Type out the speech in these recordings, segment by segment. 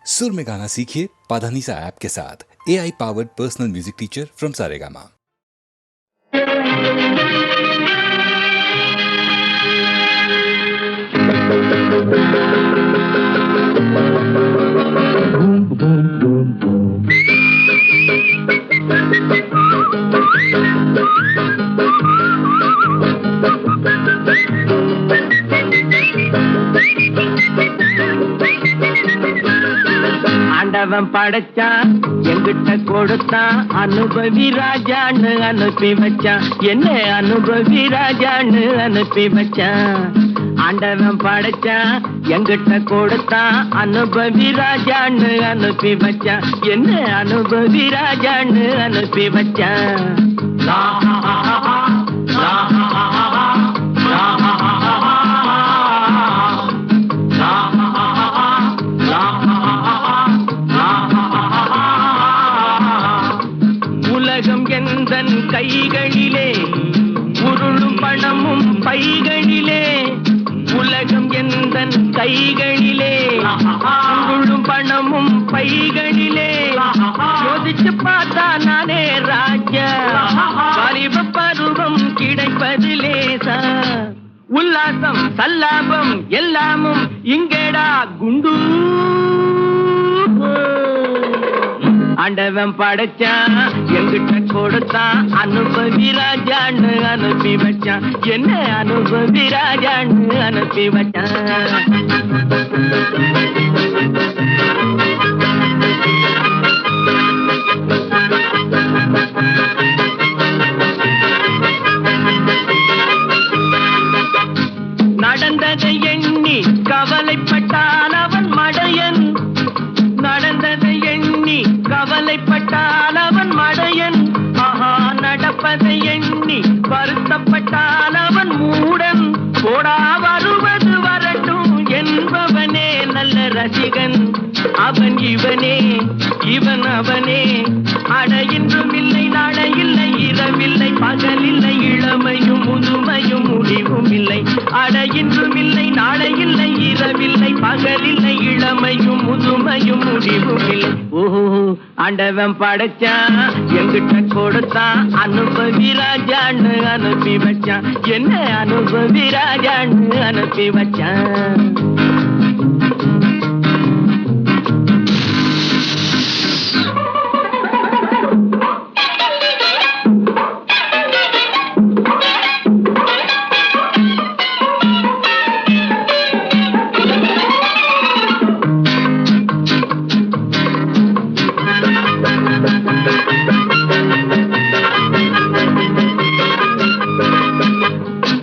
सुर में गाना सीखिए पाधानीसा ऐप के साथ। AI powered personal music teacher from Saregama. ஆண்டவன் படைச்சான் எங்கிட்ட கொடுத்தான் அனுபவி ராஜான்னு அனுப்பி வச்சான் என்ன அனுபவி ராஜான்னு அனுப்பி வச்சான் ஆண்டவன் படைச்சான் எங்கிட்ட கொடுத்தான் அனுபவி ராஜான்னு அனுப்பி வச்சான் என்ன அனுபவி ராஜான்னு அனுப்பி வச்சான் கைகளிலே உருளும் பணமும் பைகளிலே உலகம் எந்தன் கைகளிலே உருளும் பணமும் பைகளிலே யோசிச்சு பார்த்தா நானே ராஜா வாலிப பருவம் கிடைப்பது லேசா உல்லாசம் சல்லாபம் எல்லாமும் இங்கேடா குண்டு ஆண்டவன் படைச்சான் எங்கிட்ட கொடுத்தான் அனுபவி ராஜான்னு அனுப்பி வச்சான் என்ன அனுபவி ராஜான்னு அனுப்பி வச்சான் நடந்ததை எண்ணி கவலைப்பட்டான் அவன் மடையன் நடந்ததை எண்ணி கவலைப்பட்டால் அவன் மடையன் ஆஹா நடப்பதை எண்ணி வருத்தப்பட்டால் அவன் மூடன் போடா வருவது வரட்டும் என்பவனே நல்ல ரசிகன் அவன் இவனே இவன் அவனே அட இன்றும் இல்லை நாளை இல்லை இரவில்லை பகலில்லை இளமையும் முதுமையும் முடிவும் இல்லை அட இன்றும் இல்லை நாளை இல்லை இரவில்லை பகலில்லை இளமையும் முதுமையும் முடிவும் இல்லை ஓஹோ ஆண்டவன் படைச்சான் எங்கிட்ட கொடுத்தான் அனுபவி ராஜான்னு அனுப்பி வச்சான் என்ன அனுபவி ராஜான்னு அனுப்பி வச்சான்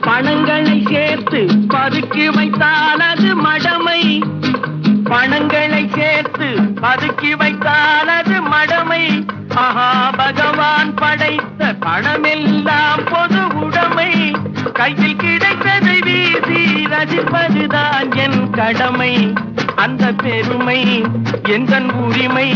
பணங்களை சேர்த்து பதுக்கி வைத்தால் அது மடமை பணங்களை சேர்த்து பதுக்கி வைத்தால் அது மடமை ஆஹா பகவான் படைத்த பணமெல்லாம் பொது உடைமை கையில் கிடைத்ததை வீசி ரசிப்பதுதான் என் கடமை அந்த பெருமை எந்தன் உரிமை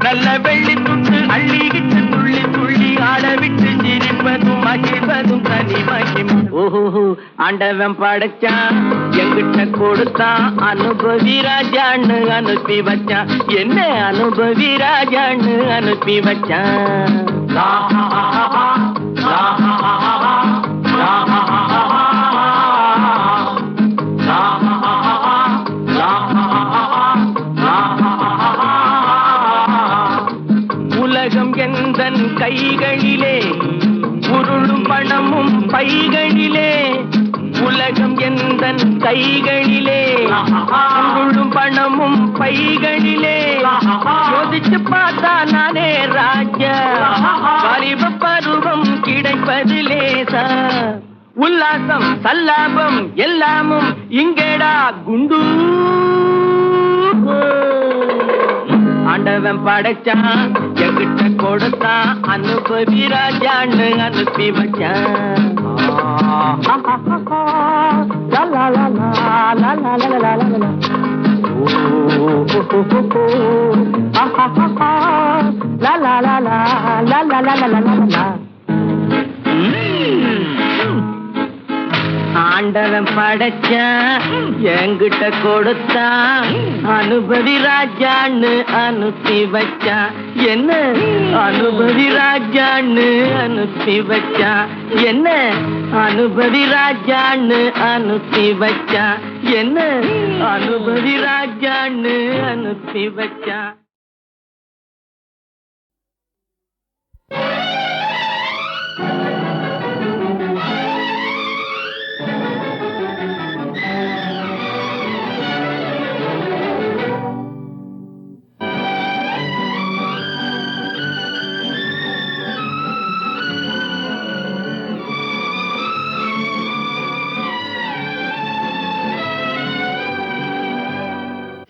நல்ல வெள்ளி துண்டு அள்ளிக்கிட்டு துள்ளி துள்ளி ஆடவிட்டு சிரிப்பதும் மகிழ்வதும் தனி மகிம் ஓஹோ ஆண்டவன் படைச்சான் எங்கிட்ட கொடுத்தான் அனுபவி ராஜான்னு அனுப்பி வச்சான் என்ன அனுபவி ராஜான்னு அனுப்பி வச்சான் உலகம் எந்தன் கைகளிலே உருளும் பணமும் பைகளிலே உலகம் எந்தன் கைகளிலே உருளும் பணமும் பைகளிலே யோசிச்சு பார்த்தா நானே ராஜா வாலிப பருவம் கிடைப்பது லேசா உல்லாசம் சல்லாபம் எல்லாமும் இங்கேடா குண்டு ஆண்டவன் படைச்சான் எங்கிட்ட கொடுத்தான் அனுபவி ராஜான்னு அனுப்பி வச்சான் ஆண்டவன் படைச்சான் என்கிட்ட கொடுத்தான் அனுபவி ராஜான்னு அனுப்பி வச்சான் என்ன அனுபவி ராஜான்னு அனுப்பி வச்சான் என்ன அனுபவி ராஜான்னு அனுப்பி வச்சான் என்ன அனுபவி ராஜான்னு அனுப்பி வச்சான்.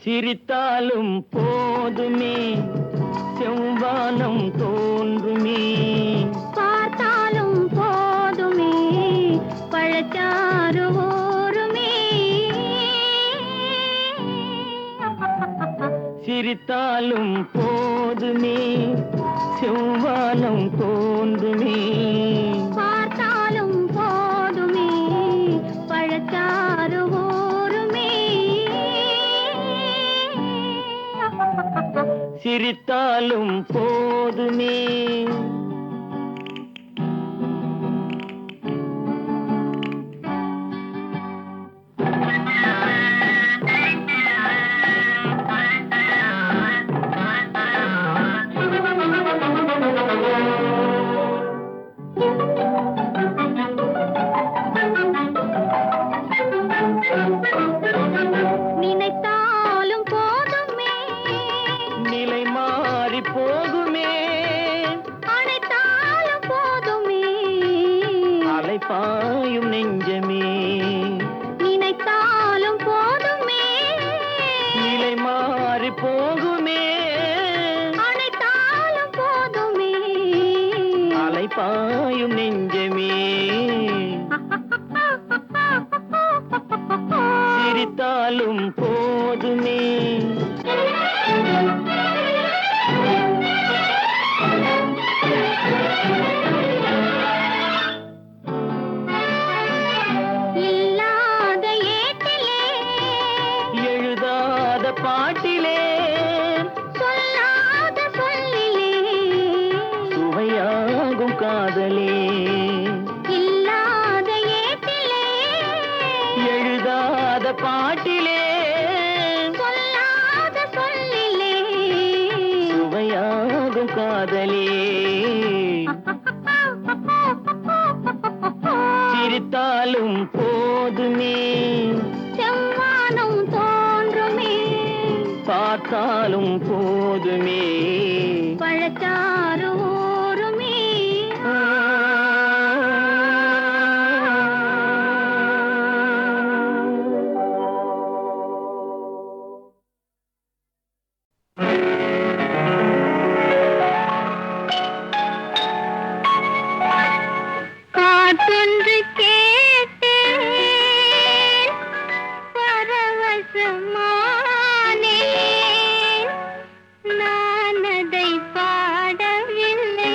சிரித்தாலும் போதுமே செவ்வானம் தோன்றுமே பார்த்தாலும் போதுமே பழச்சாறு ஊருமே சிரித்தாலும் போதுமே செவ்வானம் தோன்றுமே பார்த்தாலும் போதுமே பழச்சாறு ஊருமே சிரித்தாலும் போதுமே. நினைத்தாலும் போதுமே நிலை மாறி போகுமே அனைத்தாலும் போதுமே அலைப்பாயும் நெஞ்சமே நினைத்தாலும் போதுமே நிலை மாறி போகுமே அனைத்தாலும் போதுமே அலைப்பாயும் நெஞ்சமே சிரித்தாலும் போதுமே. இல்லாத ஏட்டிலே எழுதாத பாட்டிலே சொல்லாத சொல்லிலே சுவையாகும் காதலே இல்லாத ஏட்டிலே எழுதாத பாட்டிலே சொல்லாத சொல்லிலே சுவையாகும் காதலே சிரித்தாலும் போதுமே செவ்வானம் தோன்றுமே பார்த்தாலும் போதுமே பழச்சாறு ஊருமே காற்றொன்று கேட்டேன் பரவசமானேன் நான் அதை பாடவில்லை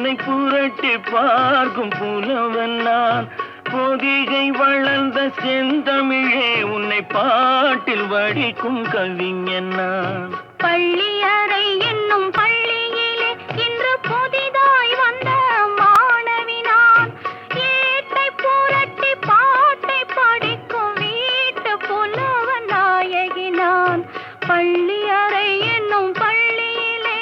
உன்னை புரட்டி பார்க்கும் புலவன் நான். பொதிகை வளர்ந்த செந்தமிழே உன்னை பாட்டில் வடிக்கும் கவிஞன் நான். பள்ளி அறை என்னும் பள்ளியிலே இன்று புதிதாய் வந்த மாணவி நான். ஏட்டை புரட்டி பாட்டை படிக்கும் வீட்டு புலவ நாயகி நான். பள்ளி அறை என்னும் பள்ளியிலே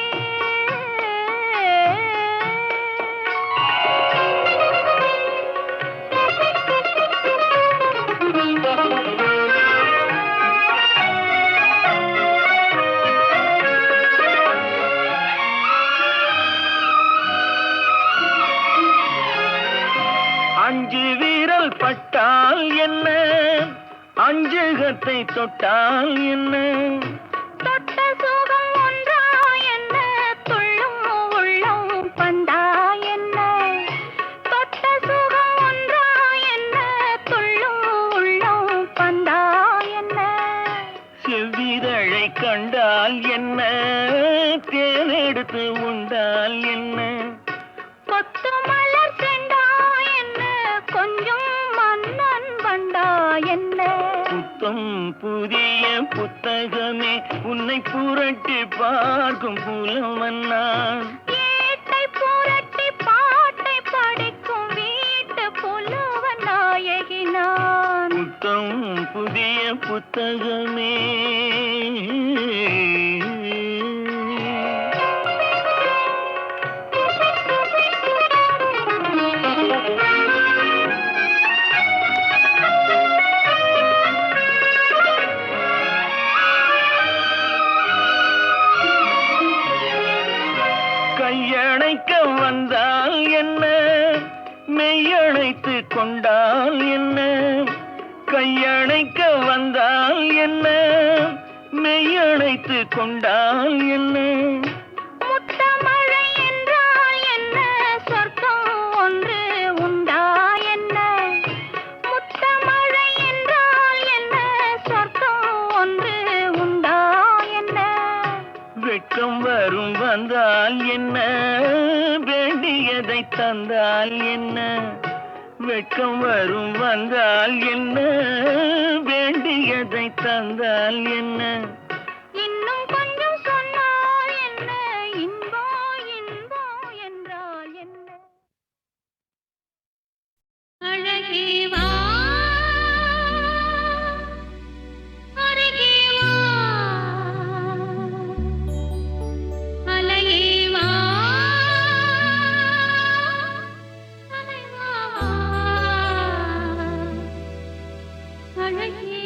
அஞ்சு வீரல் பட்டால் என்ன, அஞ்சுகத்தை தொட்டால் என்ன, தொட்ட சுகம் ஒன்றா என்ன, துள்ளும் உள்ளம் பந்தா என்ன. தொட்ட சுகம் ஒன்றா என்ன, துள்ளும் உள்ளம் பந்தா என்ன. செவ்விதழை கண்டால் என்ன, தேனெடுத்து உண்டால் என்ன, கொத்து மலர் செண்டா என்ன, கொஞ்சம் மன்னன் வண்டா என்ன. புத்தம் புதிய புத்தகமே உன்னை புரட்டி பார்க்கும் புலவன் நான். ஏட்டை புரட்டி பாட்டை படிக்கும் வீட்டு புலவ நாயகி நான். புத்தம் புதிய புத்தகமே. கையணைக்க வந்தால் என்ன, மெய்யணைத்து கொண்டால் என்ன, கையணைக்க வந்தால் என்ன, மெய்யணைத்து கொண்டால் என்ன, முத்தமழை என்றால் என்ன, சொர்க்கம் ஒன்று உண்டா என்ன. முத்தமழை என்றால் என்ன, சொர்க்கம் ஒன்று உண்டா என்ன. வெட்கம் வரும் வந்தால் என்ன, வேண்டியதை தந்தால் என்ன, வெட்கம் வரும் வந்தால் என்ன, வேண்டியதை தந்தால் என்ன, இன்னும் கொஞ்சம் சொன்னால் என்ன, இன்பம் இன்பம் என்றால் என்ன. அழகே வா அருகே வா, அலையே வா அலைவா அழகே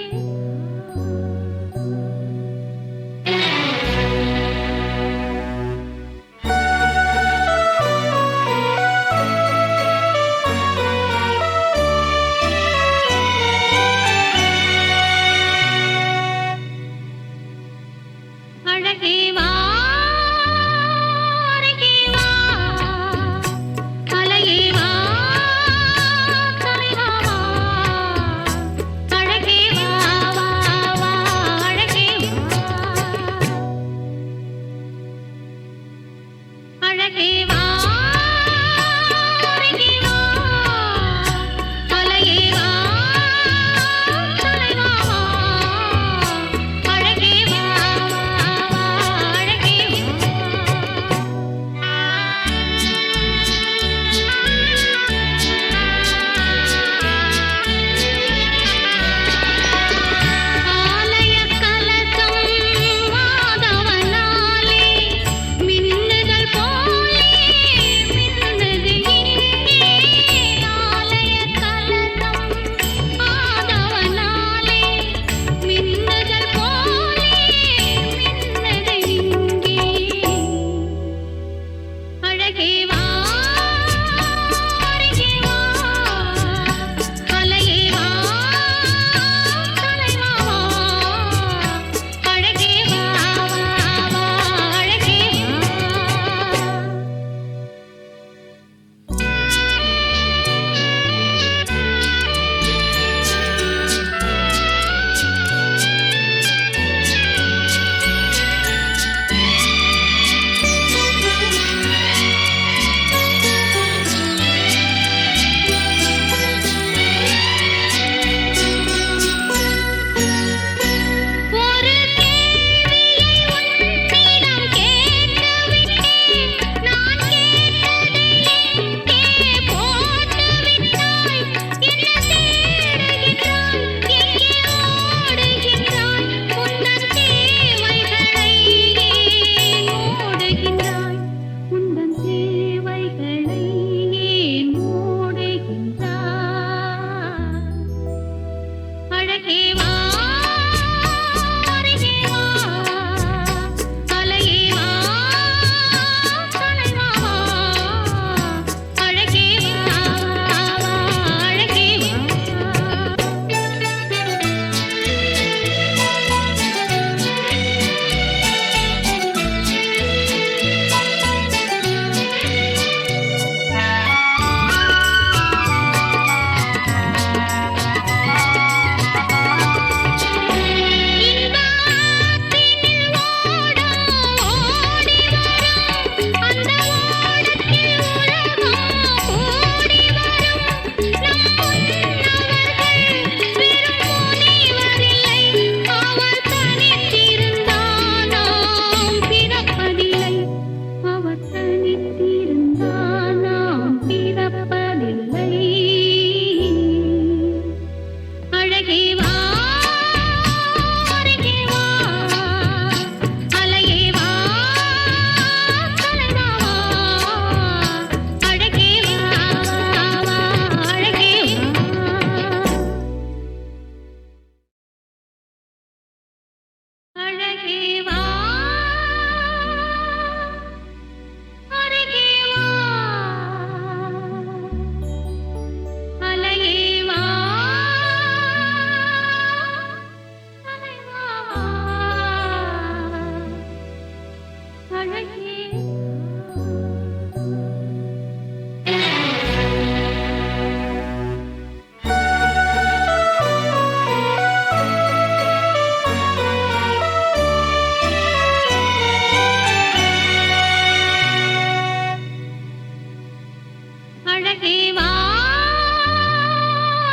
அழகே வா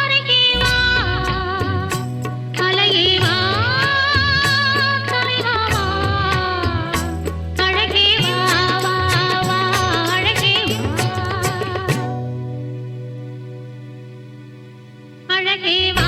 அருகே வா அலையே வா தலைவா வா அழகே வா வா வா அழகே வா அழகே வா